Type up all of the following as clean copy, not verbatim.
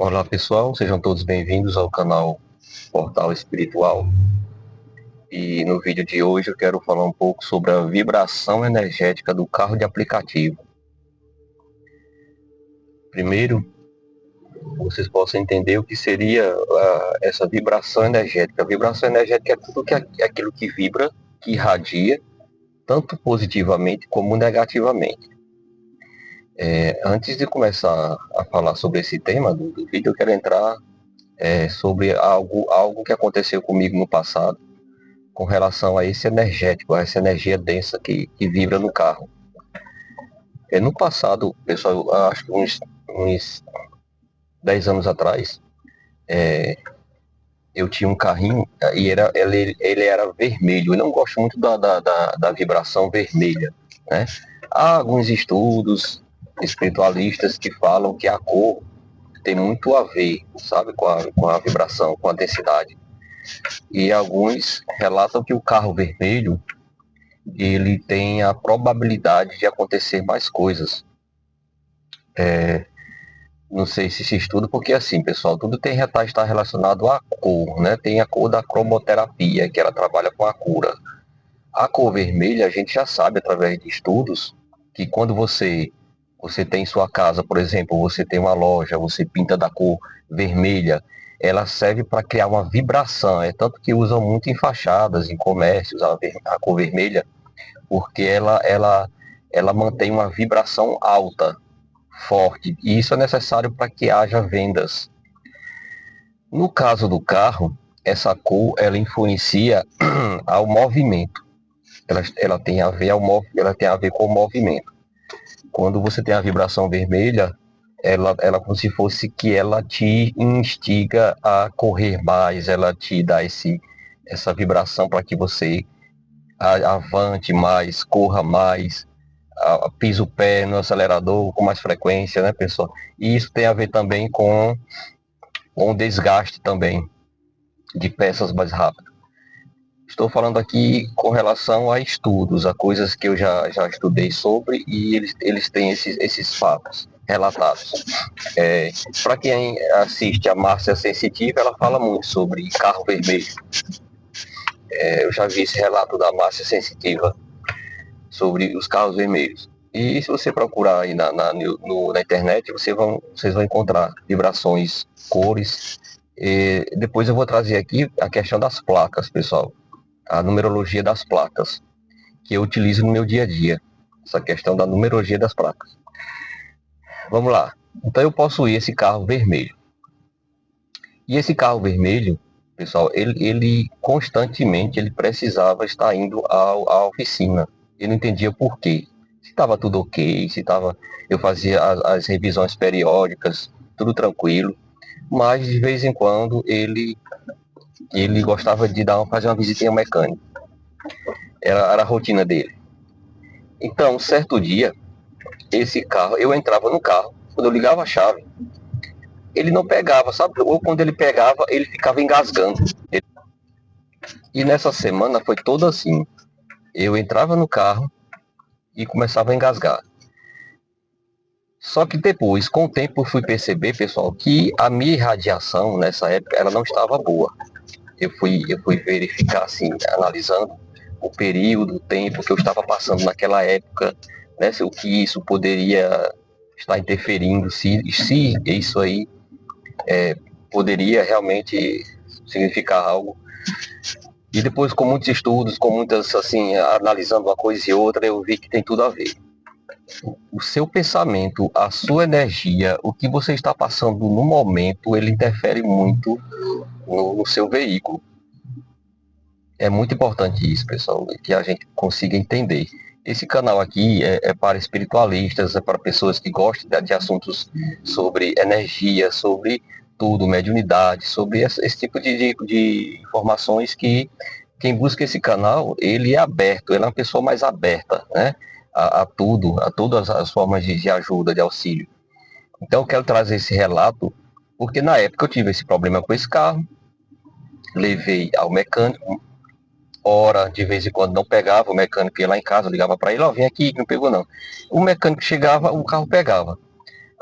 Olá pessoal, sejam todos bem-vindos ao canal Portal Espiritual. E no vídeo de hoje eu quero falar um pouco sobre a vibração energética do carro de aplicativo. Primeiro, vocês possam entender o que seria essa vibração energética. A vibração energética é tudo é aquilo que vibra, que irradia, tanto positivamente como negativamente. Antes de começar a falar sobre esse tema do vídeo, eu quero entrar sobre algo que aconteceu comigo no passado com relação a esse energético, a essa energia densa que vibra no carro. No passado, pessoal, eu acho que uns 10 anos atrás, eu tinha um carrinho e ele era vermelho. Eu não gosto muito da vibração vermelha, né? Há alguns estudos espiritualistas que falam que a cor tem muito a ver, sabe, com a vibração, com a densidade. E alguns relatam que o carro vermelho ele tem a probabilidade de acontecer mais coisas. Não sei se estuda, porque assim, pessoal, tudo está relacionado à cor, né? Tem a cor da cromoterapia, que ela trabalha com a cura. A cor vermelha, a gente já sabe através de estudos que quando você tem em sua casa, por exemplo, você tem uma loja, você pinta da cor vermelha, ela serve para criar uma vibração. É tanto que usam muito em fachadas, em comércios, a cor vermelha, porque ela mantém uma vibração alta, forte, e isso é necessário para que haja vendas. No caso do carro, essa cor ela influencia ao movimento. Ela tem a ver ela tem a ver com o movimento. Quando você tem a vibração vermelha, ela como se fosse que ela te instiga a correr mais, ela te dá essa vibração para que você avante mais, corra mais, pisa o pé no acelerador com mais frequência, né, pessoal? E isso tem a ver também com o desgaste também de peças mais rápido. Estou falando aqui com relação a estudos, a coisas que eu já estudei sobre e eles têm esses fatos relatados. Para quem assiste a Márcia Sensitiva, ela fala muito sobre carro vermelho. Eu já vi esse relato da Márcia Sensitiva sobre os carros vermelhos. E se você procurar aí na internet, vocês vão encontrar vibrações, cores. E depois eu vou trazer aqui a questão das placas, pessoal. A numerologia das placas, que eu utilizo no meu dia a dia. Essa questão da numerologia das placas. Vamos lá. Então eu possuí esse carro vermelho. E esse carro vermelho, pessoal, ele constantemente ele precisava estar indo à oficina. Eu não entendia por quê. Se estava tudo ok, se estava, eu fazia as revisões periódicas, tudo tranquilo, mas de vez em quando ele gostava de fazer uma visitinha mecânica. Era a rotina dele. Então, certo dia, esse carro, eu entrava no carro, quando eu ligava a chave, ele não pegava, sabe? Ou quando ele pegava, ele ficava engasgando. E nessa semana foi toda assim. Eu entrava no carro e começava a engasgar. Só que depois, com o tempo, eu fui perceber, pessoal, que a minha irradiação nessa época ela não estava boa. Eu fui verificar, assim, analisando o período, o tempo que eu estava passando naquela época, né, se o que isso poderia estar interferindo, se isso aí poderia realmente significar algo. E depois, com muitos estudos, com muitas, assim, analisando uma coisa e outra, eu vi que tem tudo a ver. O seu pensamento, a sua energia, o que você está passando no momento, ele interfere muito no seu veículo. É muito importante isso, pessoal, que a gente consiga entender. Esse canal aqui é para espiritualistas, é para pessoas que gostam de assuntos sobre energia, sobre tudo, mediunidade, sobre esse tipo de informações que quem busca esse canal, ele é aberto, ele é uma pessoa mais aberta, né? A tudo, a todas as formas de ajuda, de auxílio. Então eu quero trazer esse relato, porque na época eu tive esse problema com esse carro, levei ao mecânico, hora, de vez em quando não pegava, o mecânico ia lá em casa, ligava para ele, ó, vem aqui, não pegou não. O mecânico chegava, o carro pegava.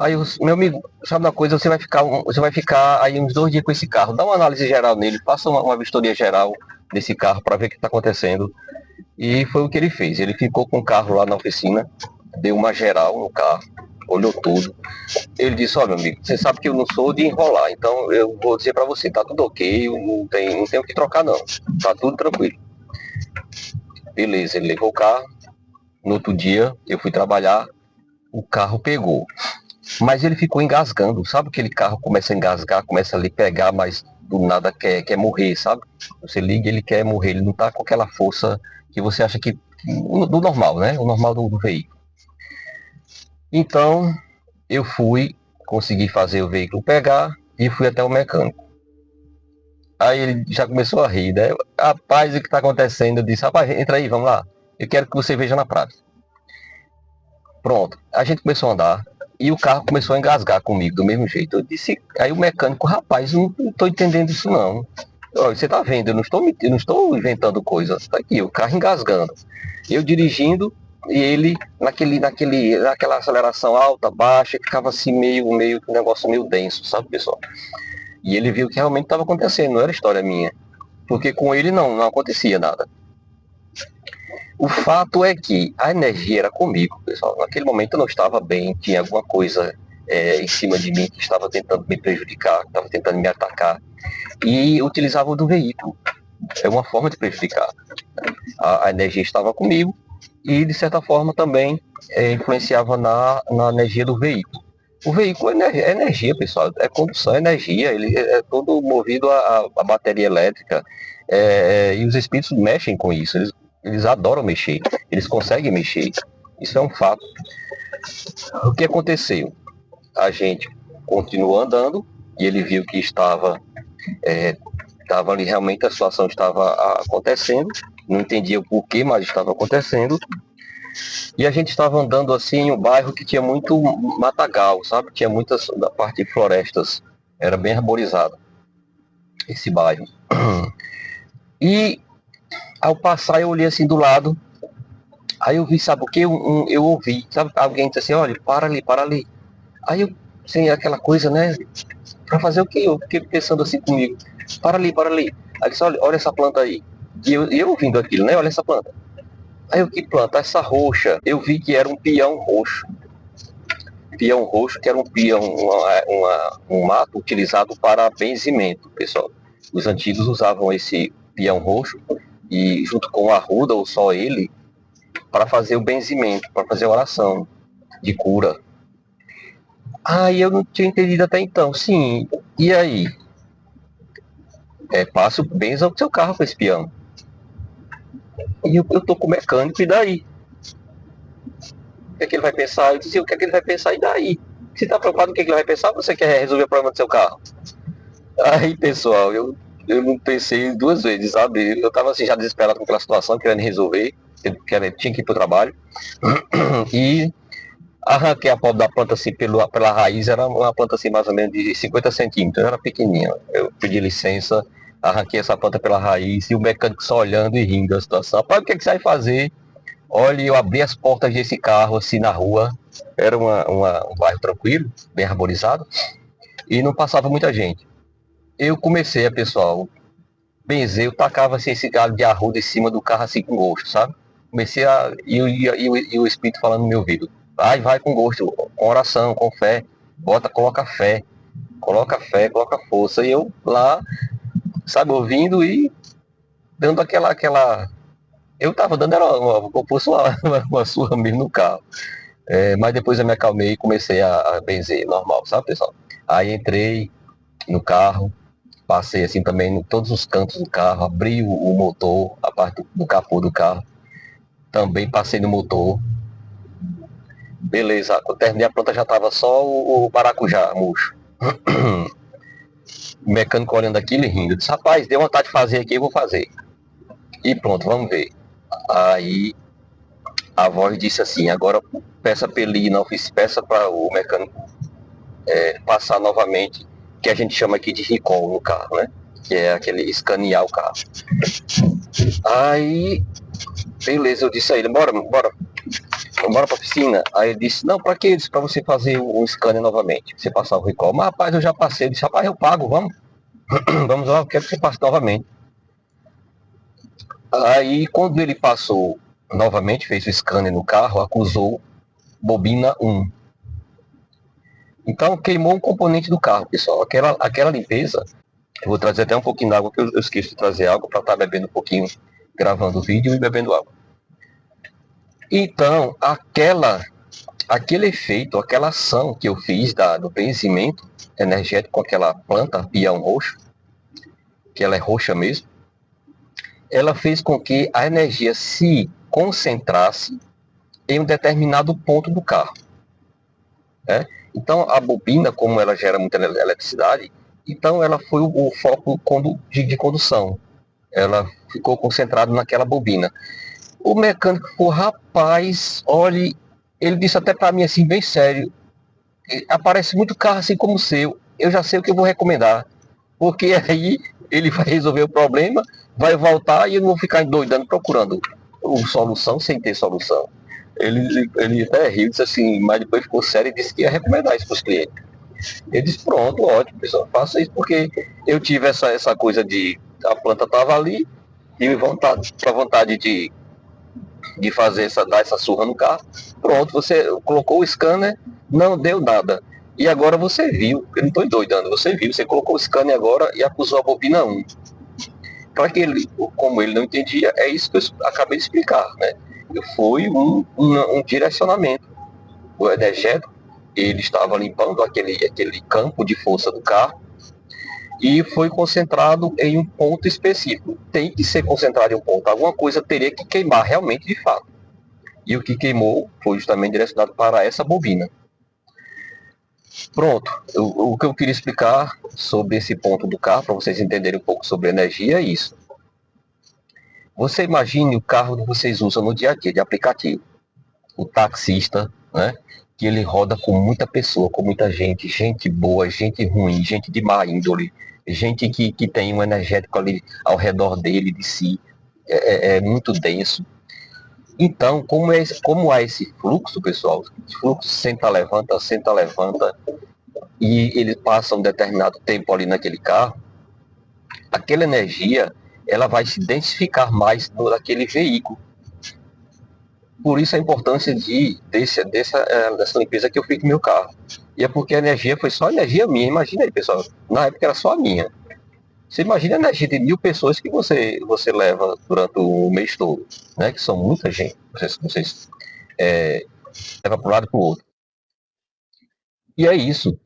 Aí, meu amigo, sabe uma coisa? Você vai ficar aí uns 2 dias com esse carro. Dá uma análise geral nele, faça uma vistoria geral desse carro para ver o que está acontecendo. E foi o que ele fez. Ele ficou com o carro lá na oficina, deu uma geral no carro, olhou tudo. Ele disse: olha, meu amigo, você sabe que eu não sou de enrolar, então eu vou dizer para você, tá tudo ok, eu não tenho que trocar não, tá tudo tranquilo. Beleza, ele levou o carro. No outro dia eu fui trabalhar, o carro pegou. Mas ele ficou engasgando, sabe? Aquele carro começa a engasgar, começa a lhe pegar, mas do nada quer morrer, sabe? Você liga, ele quer morrer, ele não tá com aquela força que você acha que. Do normal, né? O normal do veículo. Então, eu fui, consegui fazer o veículo pegar e fui até o mecânico. Aí ele já começou a rir, né? Rapaz, o que tá acontecendo? Eu disse: rapaz, entra aí, vamos lá. Eu quero que você veja na prática. Pronto, a gente começou a andar e o carro começou a engasgar comigo do mesmo jeito. Eu disse, aí o mecânico: rapaz, eu não estou entendendo isso não. Olha, você está vendo, eu não estou inventando coisa. Tá aqui, o carro engasgando. Eu dirigindo e ele naquela aceleração alta, baixa, ficava assim meio um negócio meio denso, sabe, pessoal? E ele viu que realmente estava acontecendo, não era história minha. Porque com ele não acontecia nada. O fato é que a energia era comigo, pessoal. Naquele momento eu não estava bem, tinha alguma coisa em cima de mim que estava tentando me prejudicar, estava tentando me atacar. E utilizava do veículo. É uma forma de prejudicar. A energia estava comigo e, de certa forma, também influenciava na energia do veículo. O veículo é energia, pessoal. É condução, é energia. Ele é todo movido a bateria elétrica. E os espíritos mexem com isso. Eles adoram mexer. Eles conseguem mexer. Isso é um fato. O que aconteceu? A gente continuou andando e ele viu que estava ali, realmente a situação estava acontecendo. Não entendia o porquê, mas estava acontecendo. E a gente estava andando assim em um bairro que tinha muito matagal, sabe? Tinha muitas da parte de florestas. Era bem arborizado esse bairro. E ao passar eu olhei assim do lado. Aí eu vi, sabe o que? Eu ouvi, sabe? Alguém disse assim: olha, para ali, para ali. Aí eu, sem aquela coisa, né? Pra fazer o quê? Eu fiquei pensando assim comigo: para ali, para ali. Aí disse: olha essa planta aí. E eu ouvindo aquilo, né? Olha essa planta. Aí eu: que planta? Essa roxa. Eu vi que era um pião roxo. Pião roxo, que era um pião, um mato utilizado para benzimento, pessoal. Os antigos usavam esse pião roxo e junto com a arruda, ou só ele, para fazer o benzimento, para fazer a oração de cura. Aí eu não tinha entendido até então. Sim, e aí? Passa o benza o seu carro com esse pião. E eu tô com o mecânico, e daí? O que é que ele vai pensar? Eu disse: o que é que ele vai pensar, e daí? Você tá preocupado com o que é que ele vai pensar? Você quer resolver o problema do seu carro? Aí, pessoal, eu não pensei 2 vezes, sabe? Eu tava assim já desesperado com aquela situação, querendo resolver, tinha que ir pro trabalho. E arranquei a pobre da planta assim pela raiz. Era uma planta assim mais ou menos de 50 centímetros, era pequenininha. Eu pedi licença, arranquei essa planta pela raiz e o mecânico só olhando e rindo da situação. Rapaz, o que é que você vai fazer? Olha, eu abri as portas desse carro assim na rua. Era um bairro tranquilo, bem arborizado, e não passava muita gente. Eu comecei pessoal, benzer, eu tacava assim, esse galho de arruda em cima do carro assim com gosto, sabe? Comecei a. E o Espírito falando no meu ouvido: vai com gosto, com oração, com fé, coloca fé, coloca força. E eu lá, sabe, ouvindo e dando aquela. Eu tava dando, era como fosse uma surra mesmo no carro. Mas depois eu me acalmei e comecei a benzer normal, sabe, pessoal? Aí entrei no carro, passei assim também em todos os cantos do carro, abri o motor, a parte do capô do carro, também passei no motor. Beleza, quando terminei a planta já tava só o maracujá murcho. O mecânico olhando aquilo e rindo. Eu disse: rapaz, deu vontade de fazer aqui, eu vou fazer. E pronto, vamos ver. Aí a voz disse assim: agora peça para ele ir na oficina, peça para o mecânico passar novamente, que a gente chama aqui de recall no carro, né? Que é aquele escanear o carro. Aí, beleza, eu disse a ele: bora. bora pra piscina. Aí ele disse, não, pra que isso? Pra você fazer um scanner novamente, você passar o recall. Mas rapaz, eu já passei. Ele disse, rapaz, eu pago, vamos. Vamos lá, eu quero que você passe novamente. Aí quando ele passou novamente, fez o scanner no carro, acusou bobina 1. Então queimou um componente do carro, pessoal. Aquela limpeza, eu vou trazer até um pouquinho d'água, que eu esqueci de trazer água para estar bebendo um pouquinho, gravando o vídeo e bebendo água. Então, aquele efeito, aquela ação que eu fiz do benzimento energético com aquela planta, pião roxo, que ela é roxa mesmo, ela fez com que a energia se concentrasse em um determinado ponto do carro. Né? Então, a bobina, como ela gera muita eletricidade, então ela foi o foco de condução. Ela ficou concentrada naquela bobina. O mecânico falou, rapaz, olhe, ele disse até para mim assim, bem sério, aparece muito carro assim como o seu, eu já sei o que eu vou recomendar, porque aí ele vai resolver o problema, vai voltar e eu não vou ficar endoidando procurando solução sem ter solução. Ele até riu, disse assim, mas depois ficou sério e disse que ia recomendar isso para os clientes. Ele disse, pronto, ótimo, pessoal, faça isso, porque eu tive essa coisa de, a planta estava ali, tive vontade de fazer dar essa surra no carro, pronto, você colocou o scanner, não deu nada. E agora você viu, eu não estou endoidando, você viu, você colocou o scanner agora e acusou a bobina 1. Para que ele, como ele não entendia, é isso que eu acabei de explicar, né? Foi um direcionamento. O energético, ele estava limpando aquele campo de força do carro e foi concentrado em um ponto específico. Tem que ser concentrado em um ponto. Alguma coisa teria que queimar realmente de fato. E o que queimou foi justamente direcionado para essa bobina. Pronto. O que eu queria explicar sobre esse ponto do carro, para vocês entenderem um pouco sobre energia, é isso. Você imagine o carro que vocês usam no dia a dia de aplicativo. O taxista, né? Que ele roda com muita pessoa, com muita gente, gente boa, gente ruim, gente de má índole, gente que tem um energético ali ao redor dele, de si, é muito denso. Então, como há esse fluxo, pessoal, fluxo senta, levanta, e ele passa um determinado tempo ali naquele carro, aquela energia, ela vai se densificar mais naquele veículo. Por isso a importância dessa limpeza que eu fiz no meu carro. E é porque a energia foi só energia minha. Imagina aí, pessoal. Na época era só a minha. Você imagina a energia de 1.000 pessoas que você leva durante o mês todo, né? Que são muita gente. Vocês levam para um lado e para o outro. E é isso.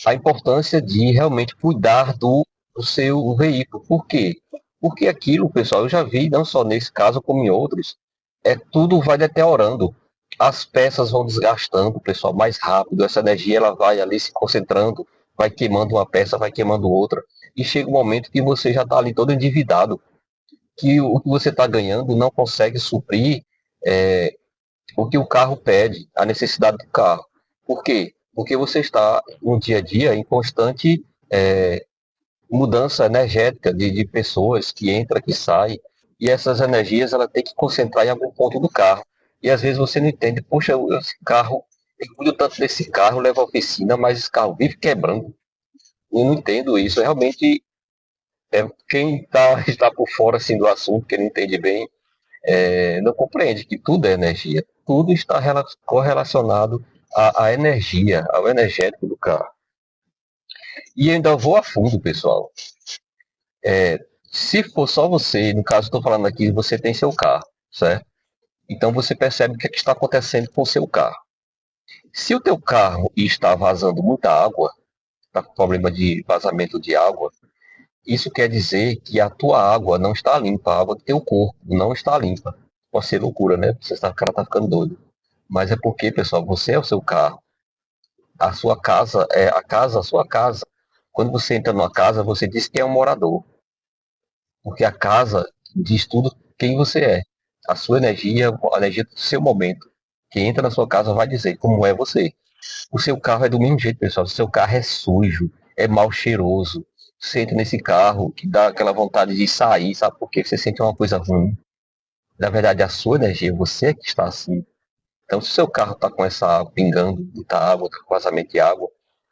A importância de realmente cuidar do seu veículo. Por quê? Porque aquilo, pessoal, eu já vi, não só nesse caso, como em outros, tudo vai deteriorando. As peças vão desgastando, pessoal, mais rápido. Essa energia ela vai ali se concentrando, vai queimando uma peça, vai queimando outra. E chega um momento que você já está ali todo endividado, que o que você está ganhando não consegue suprir é, o que o carro pede, a necessidade do carro. Por quê? Porque você está no dia a dia em constante mudança energética de pessoas que entra, que sai, e essas energias ela tem que concentrar em algum ponto do carro. E às vezes você não entende, poxa, esse carro, eu cuido tanto desse carro, levo à oficina, mas esse carro vive quebrando. Eu não entendo isso. Realmente, quem está por fora assim, do assunto, que não entende bem, não compreende que tudo é energia. Tudo está correlacionado à energia, ao energético do carro. E ainda vou a fundo, pessoal. Se for só você, no caso estou falando aqui, você tem seu carro, certo? Então você percebe o que está acontecendo com o seu carro. Se o teu carro está vazando muita água, está com problema de vazamento de água, isso quer dizer que a tua água não está limpa, a água do teu corpo não está limpa. Pode ser loucura, né? O cara tá ficando doido. Mas é porque, pessoal, você é o seu carro. A sua casa é a sua casa. Quando você entra numa casa, você diz que é um morador. Porque a casa diz tudo quem você é. A sua energia, a energia do seu momento. Quem entra na sua casa vai dizer como é você. O seu carro é do mesmo jeito, pessoal. O seu carro é sujo, é mal cheiroso. Você entra nesse carro que dá aquela vontade de sair, sabe por quê? Você sente uma coisa ruim. Na verdade, a sua energia, você é que está assim. Então, se o seu carro está com essa água pingando, muita água, tá com vazamento de água,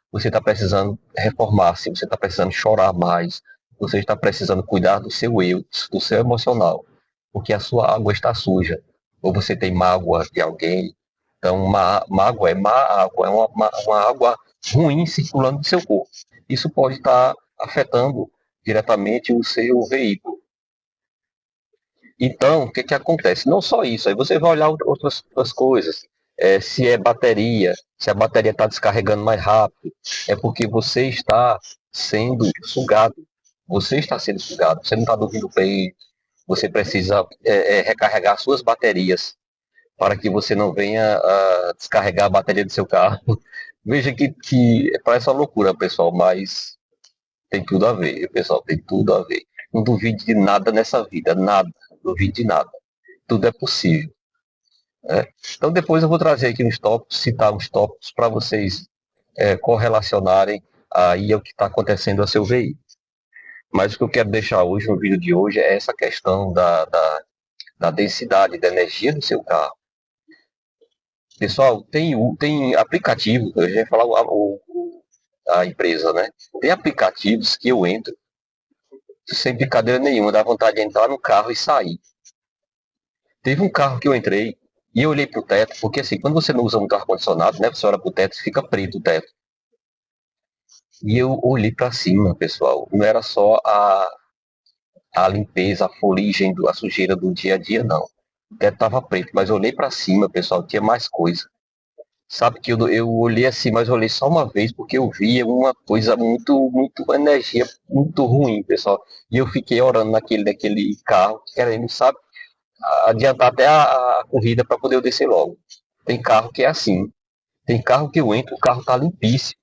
você está precisando reformar-se, você está precisando chorar mais, você está precisando cuidar do seu eu, do seu emocional, porque a sua água está suja. Ou você tem mágoa de alguém. Então, mágoa é má água, é uma água ruim circulando no seu corpo. Isso pode estar afetando diretamente o seu veículo. Então, o que, que acontece? Não só isso, aí você vai olhar outras coisas. Se é bateria, se a bateria está descarregando mais rápido, é porque você está sendo sugado. Você está sendo sugado, você não está dormindo bem, você precisa recarregar suas baterias para que você não venha a descarregar a bateria do seu carro. Veja que parece uma loucura, pessoal, mas tem tudo a ver, pessoal, tem tudo a ver. Não duvide de nada nessa vida, nada, não duvide de nada. Tudo é possível. Né? Então depois eu vou trazer aqui uns tópicos, citar uns tópicos para vocês correlacionarem aí o que está acontecendo a seu veículo. Mas o que eu quero deixar hoje no vídeo de hoje é essa questão da densidade da energia do seu carro. Pessoal, tem aplicativo, eu já ia falar a empresa, né? Tem aplicativos que eu entro sem brincadeira nenhuma, dá vontade de entrar no carro e sair. Teve um carro que eu entrei e eu olhei pro teto, porque assim, quando você não usa muito ar-condicionado, né? Você olha pro teto, fica preto o teto. E eu olhei para cima, pessoal. Não era só a limpeza, a fuligem, a sujeira do dia a dia, não. O teto tava preto, mas eu olhei para cima, pessoal, tinha mais coisa. Sabe que eu olhei assim, mas eu olhei só uma vez, porque eu via uma coisa muito energia, muito ruim, pessoal. E eu fiquei orando naquele carro, querendo, sabe, adiantar até a corrida para poder eu descer logo. Tem carro que é assim. Tem carro que eu entro, o carro tá limpíssimo.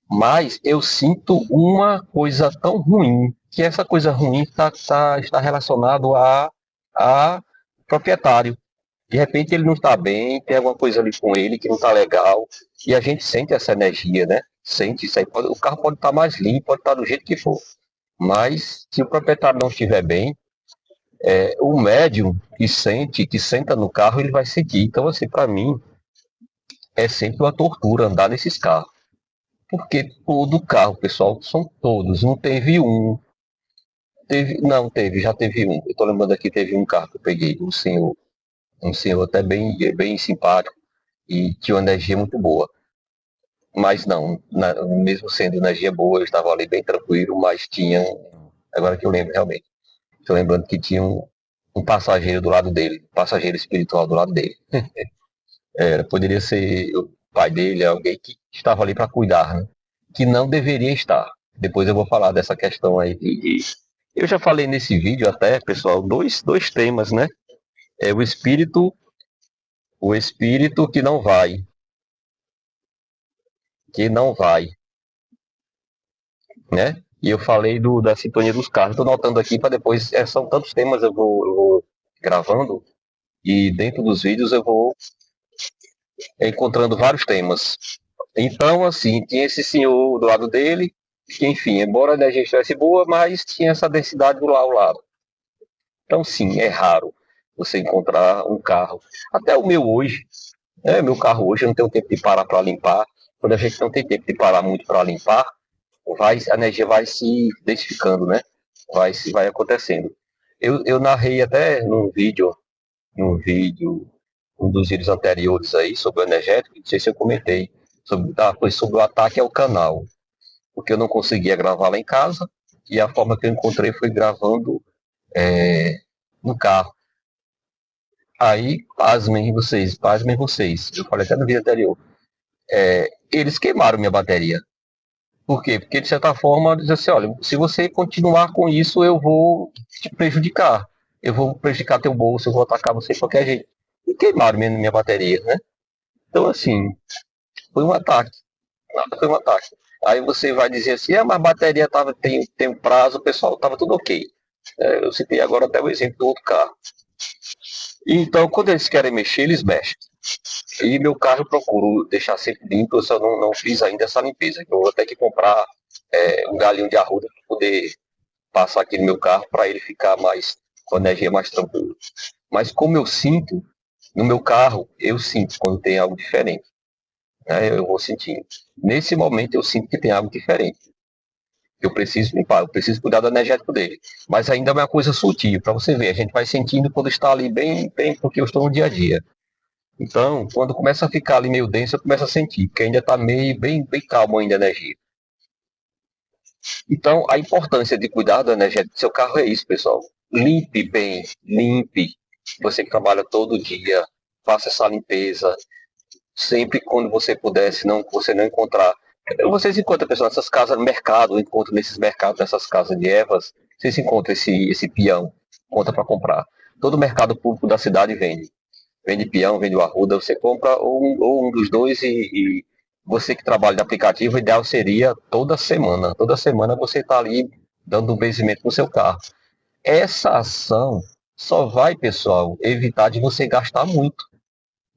Mas eu sinto uma coisa tão ruim, que essa coisa ruim está relacionado a proprietário. De repente ele não está bem, tem alguma coisa ali com ele que não está legal, e a gente sente essa energia, né? Sente isso aí. O carro pode estar mais limpo, pode estar do jeito que for. Mas se o proprietário não estiver bem, o médium que senta no carro, ele vai sentir. Então, assim, para mim, é sempre uma tortura andar nesses carros. Porque todo carro, pessoal, são todos. Não teve um. Já teve um. Eu tô lembrando aqui, teve um carro que eu peguei, um senhor até bem simpático e tinha uma energia muito boa. Mas não, mesmo sendo energia boa, eu estava ali bem tranquilo, mas tinha, agora que eu lembro realmente, estou lembrando que tinha um passageiro do lado dele, um passageiro espiritual do lado dele. Poderia ser o pai dele, alguém que estava ali para cuidar, né? Que não deveria estar. Depois eu vou falar dessa questão aí eu já falei nesse vídeo até, pessoal, dois temas, né? É o espírito que não vai, né? E eu falei da sintonia dos carros. Estou notando aqui para depois, são tantos temas eu vou gravando e dentro dos vídeos eu vou encontrando vários temas. Então, assim, tinha esse senhor do lado dele, que, enfim, embora a energia estivesse boa, mas tinha essa densidade do lá ao lado. Então, sim, é raro você encontrar um carro. Até o meu hoje, meu carro hoje, eu não tenho tempo de parar para limpar. Quando a gente não tem tempo de parar muito para limpar, a energia vai se densificando, né? Vai acontecendo. Eu narrei até num vídeo, um dos vídeos anteriores aí, sobre o energético, não sei se eu comentei, foi sobre o ataque ao canal, porque eu não conseguia gravar lá em casa, e a forma que eu encontrei foi gravando é, no carro. Aí, pasmem vocês, eu falei até no vídeo anterior, eles queimaram minha bateria. Por quê? Porque, de certa forma, diz assim, olha, se você continuar com isso, eu vou te prejudicar. Eu vou prejudicar teu bolso, eu vou atacar você de qualquer jeito. E queimaram minha bateria, né? Então, assim, foi um ataque. Nada, foi um ataque. Aí você vai dizer assim, mas a bateria tem um prazo, o pessoal estava tudo ok. Eu citei agora até o exemplo do outro carro. Então, quando eles querem mexer, eles mexem. E meu carro eu procuro deixar sempre limpo, eu só não fiz ainda essa limpeza. Eu vou ter que comprar um galinho de arruda para poder passar aqui no meu carro para ele ficar com a energia mais tranquila. Mas como eu sinto, No meu carro, eu sinto quando tem algo diferente, né? Eu vou sentindo. Nesse momento, eu sinto que tem algo diferente. Eu preciso limpar, eu preciso cuidar do energético dele. Mas ainda é uma coisa sutil, para você ver. A gente vai sentindo quando está ali bem, bem, porque eu estou no dia a dia. Então, quando começa a ficar ali meio denso, eu começo a sentir, porque ainda está meio bem, bem calmo ainda a energia. Então, a importância de cuidar do energético do seu carro é isso, pessoal. Limpe bem, limpe. Você que trabalha todo dia, faça essa limpeza. Sempre quando você puder, se não, você não encontrar. Vocês encontram, pessoal, nessas casas no mercado, encontram nesses mercados, nessas casas de ervas, vocês encontram esse peão, conta para comprar. Todo mercado público da cidade vende. Vende peão, vende o arruda, você compra ou um dos dois e você que trabalha de aplicativo, o ideal seria toda semana. Toda semana você está ali dando um benzimento no seu carro. Essa ação só vai, pessoal, evitar de você gastar muito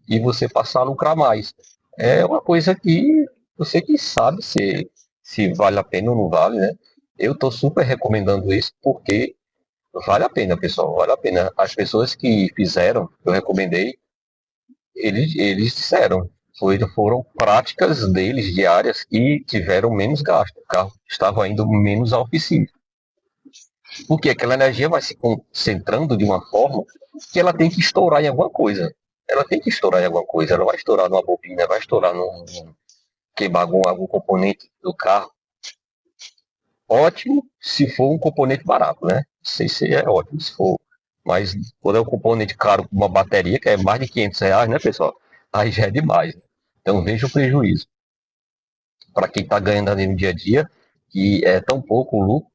e você passar a lucrar mais. É uma coisa que você que sabe se vale a pena ou não vale, né? Eu estou super recomendando isso porque vale a pena, pessoal, vale a pena. As pessoas que fizeram, eu recomendei, eles disseram, foram práticas deles diárias que tiveram menos gasto. O carro estava indo menos à oficina. Porque aquela energia vai se concentrando de uma forma que ela tem que estourar em alguma coisa. Ela tem que estourar em alguma coisa. Ela vai estourar numa bobina, vai estourar queimar algum componente do carro. Ótimo se for um componente barato, né? Não sei se é ótimo se for. Mas quando é um componente caro, uma bateria, que é mais de R$ 500, né, pessoal? Aí já é demais. Então veja o prejuízo. Para quem está ganhando ali no dia a dia, que é tão pouco o lucro,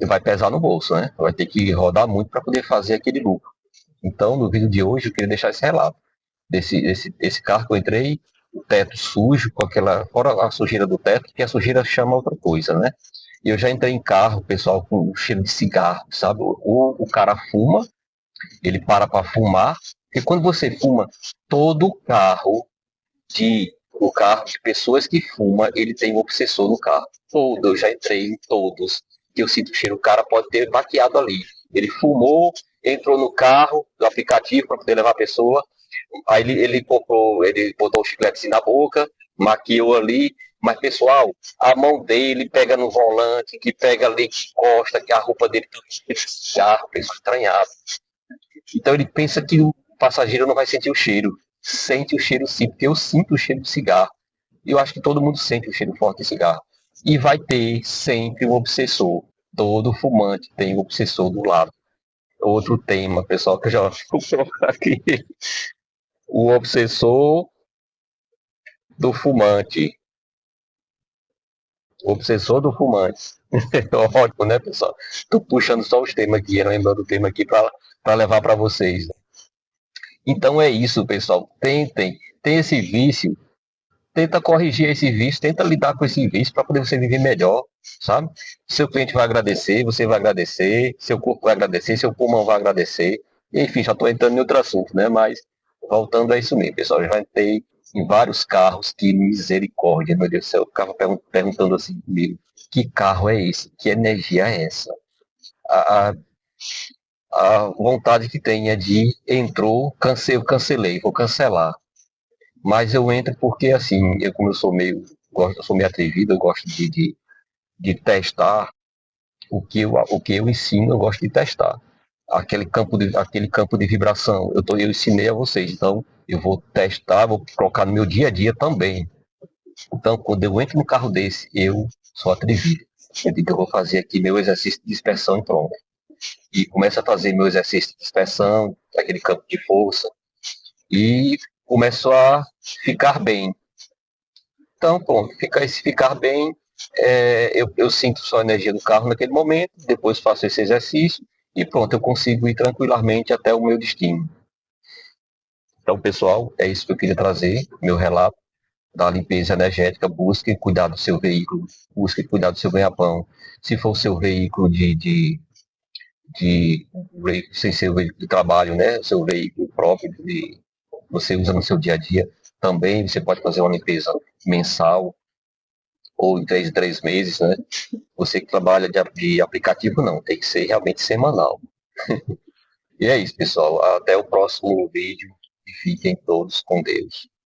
vai pesar no bolso, né? Vai ter que rodar muito para poder fazer aquele lucro. Então, no vídeo de hoje, eu queria deixar esse relato desse carro que eu entrei, o teto sujo, com aquela, fora a sujeira do teto, que a sujeira chama outra coisa, né? E eu já entrei em carro, pessoal, com cheiro de cigarro, sabe? O cara fuma, ele para fumar, porque quando você fuma, todo carro o carro de pessoas que fumam, ele tem um obsessor no carro. Todo, eu já entrei em todos, que eu sinto o cheiro, o cara pode ter baqueado ali. Ele fumou, entrou no carro, do aplicativo para poder levar a pessoa, aí ele comprou, ele botou o chiclete assim na boca, maquiou ali, mas pessoal, a mão dele pega no volante, que pega ali, que encosta, que a roupa dele tudo cigarro, pessoal estranhado. Então ele pensa que o passageiro não vai sentir o cheiro. Sente o cheiro sim, porque eu sinto o cheiro de cigarro. E eu acho que todo mundo sente o cheiro forte de cigarro. E vai ter sempre um obsessor. Todo fumante tem um obsessor do lado. Outro tema, pessoal, que eu já vou colocar aqui. O obsessor do fumante. O obsessor do fumante. Ótimo, né, pessoal? Tô puxando só os temas aqui, lembrando o tema aqui para levar para vocês. Então é isso, pessoal. Tem esse vício, tenta corrigir esse vício, tenta lidar com esse vício para poder você viver melhor, sabe? Seu cliente vai agradecer, você vai agradecer, seu corpo vai agradecer, seu pulmão vai agradecer. Enfim, já estou entrando em outro assunto, né? Mas voltando a isso mesmo, pessoal. Eu já entrei em vários carros, que misericórdia, meu Deus do céu. Eu ficava perguntando assim comigo, que carro é esse? Que energia é essa? A, a, a vontade que tem é de entrou, cancelei, vou cancelar. Mas eu entro porque, assim, como eu sou eu sou meio atrevido, eu gosto de testar o que eu ensino, eu gosto de testar. Aquele campo de vibração, eu ensinei a vocês, então eu vou testar, vou colocar no meu dia a dia também. Então, quando eu entro no carro desse, eu sou atrevido. Eu digo que eu vou fazer aqui meu exercício de dispersão e pronto. E começo a fazer meu exercício de dispersão, aquele campo de força, e começo a ficar bem. Então, pronto, se ficar bem, eu sinto só a energia do carro naquele momento, depois faço esse exercício e pronto, eu consigo ir tranquilamente até o meu destino. Então, pessoal, é isso que eu queria trazer, meu relato da limpeza energética. Busque cuidar do seu veículo, busque cuidar do seu ganha-pão. Se for o seu veículo de sem ser o veículo de trabalho, né, o seu veículo próprio, você usa no seu dia a dia, também você pode fazer uma limpeza mensal, ou em 3 meses, né? Você que trabalha de aplicativo, não, tem que ser realmente semanal. E é isso, pessoal. Até o próximo vídeo. Fiquem todos com Deus.